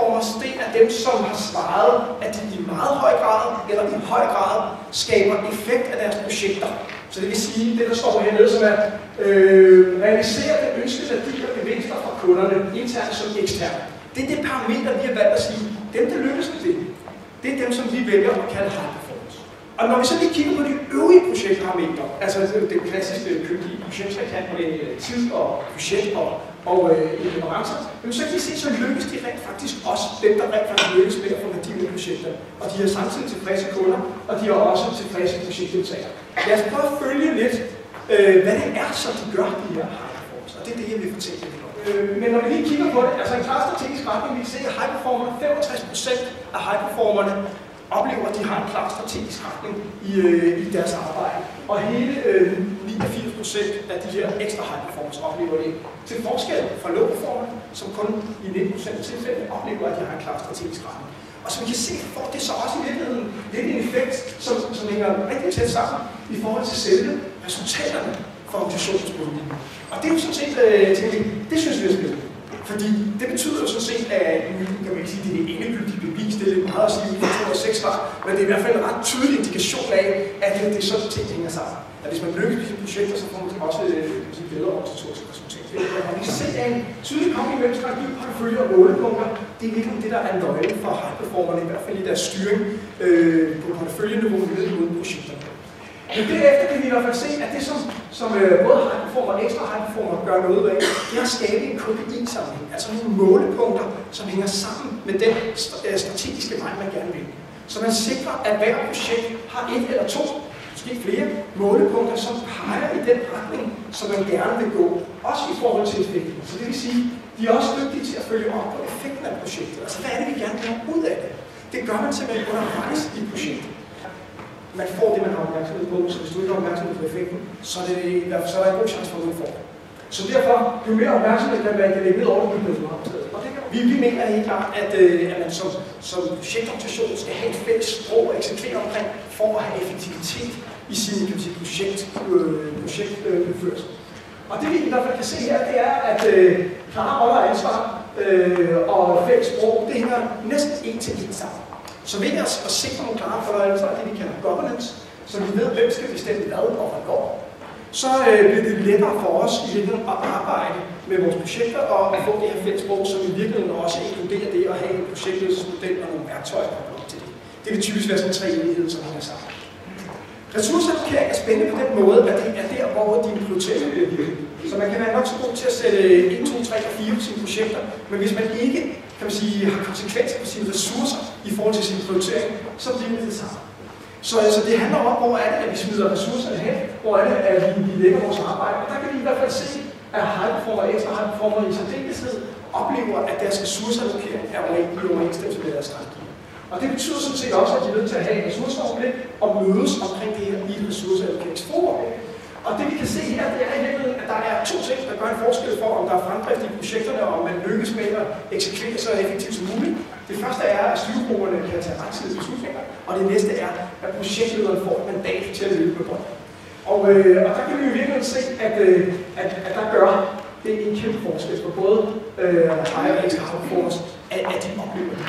performers, det er dem, som har svaret, at de i meget høj grad, eller i høj grad, skaber effekt af deres projekter. Så det vil sige, det der står hernede, som er realisere den ønskede værdi og gevinster fra kunderne, internt som eksternt. Det er det parameter, vi har valgt at sige, dem der lykkes med det er dem, som vi vælger at kalde high performance. Og når vi så lige kigger på de øvrige projektparametre, altså det klassiske købige budgetrekant med tid og budget og leverancer, så kan I se, så lykkes de rent faktisk også, dem der rent faktisk lykkes med at få værdi ud af projekter. Og de har samtidig tilfredse kunder, og de har også tilfredse projektdeltagere. Lad os prøve at følge lidt, hvad det er, som de gør, de her high performance, og det er det, jeg vil fortælle jer. Men når vi lige kigger på det, altså en klar strategisk retning, vi kan se, at high performerne, 65% af high performerne oplever, at de har en klar strategisk retning i deres arbejde. Og hele 89% af de her ekstra high performers oplever det til forskel fra low performerne, som kun i 19% af tilfælde oplever, at de har en klar strategisk retning. Og som I kan se, får det så også i virkeligheden lidt en effekt, som hænger rigtig tæt sammen i forhold til selve resultaterne for organisationens politik. Og det er jo sådan set, det synes vi er spændende. Fordi det betyder jo sådan set, at kan man ikke sige, det er det endegyldige bevis, det er lidt meget at sige, at 206 var, men det er i hvert fald en ret tydelig indikation af, at det er sådan ting, hænger sammen. At hvis man lykkes med sine projekter, så får man også bedre organisatoriske resultater. Og vi kan se, at en tydelig kobling mellem strategi, portefølje og målepunkter, det er virkelig det, der er nøglen for high performerne, i hvert fald i deres styring på porteføljeniveau med uden projekterne. Men derefter kan vi i hvert fald se, at det som både high performer og ekstra high performer gør noget af, det er at skabe en KPI-sammenhæng, altså nogle målepunkter, som hænger sammen med den strategiske vej, man gerne vil. Så man sikrer, at hver projekt har et eller to, måske flere målepunkter, som peger i den retning, som man gerne vil gå, også i forhold til effekten. Så det vil sige, de er også dygtige til at følge op på effekten af projektet. Altså hvad er det, vi gerne vil have ud af det? Det gør man simpelthen undervejs i projektet. Man får det, man har opmærksomhed på, så hvis du ikke har opmærksomhed på effekten, så er der en god chance for, at du får det. Så derfor, jo mere opmærksomhed kan man lægge ned over, jo bedre. Vi mener helt klart, at man som projektorganisation skal have et fælles sprog og eksekvere omkring for at have effektivitet i sin projektudførelse. Og det vi i hvert fald kan se her, det er, at klare roller og ansvar og fælles sprog, det hænger næsten en til en sammen. Så ved at sikre nogle klare roller og ansvar, det vi kalder governance, så vi ved, hvem skal bestemme hvad og hvornår, så bliver det lettere for os i virkeligheden at arbejde med vores projekter og at få det her fælles sprog, som i virkeligheden også inkluderer det at have en projektløsningsmodel og nogle værktøjer op til det. Det vil typisk være sådan en treenighed, som hænger sammen. Ressourceallokering er spændende på den måde, at det er der, hvor dine prioriteringer bliver virket. Så man kan være nok så god til at sætte 1, 2, 3 og 4 på sine projekter, men hvis man ikke kan man sige, har konsekvenser på sine ressourcer i forhold til sin prioritering, så bliver det det samme. Så det handler om, hvor er det, at vi smider ressourcerne hen, hvor er det, at vi lægger vores arbejde. Og der kan vi i hvert fald se, at high performer og ekstra high performer i særdeleshed oplever, at deres ressourceallokering er i overensstemmelse med deres strategi. Og det betyder sådan set også, at de er nødt til at have en ressourceoverblik og mødes omkring det her i et ressourceallokeringsforum. Og det vi kan se her, det er i virkeligheden, at der er to ting, der gør en forskel for, om der er fremdrift i projekterne, og om man lykkes med at eksekvere så effektivt som muligt. Det første er, at styregrupperne kan tage rettidige beslutninger, og det næste er, at projektlederen får et mandat til at løbe med bånd. Og der kan vi jo virkelig se, at der gør det en kæmpe forskel for både high og ekstra performance, at de oplever det.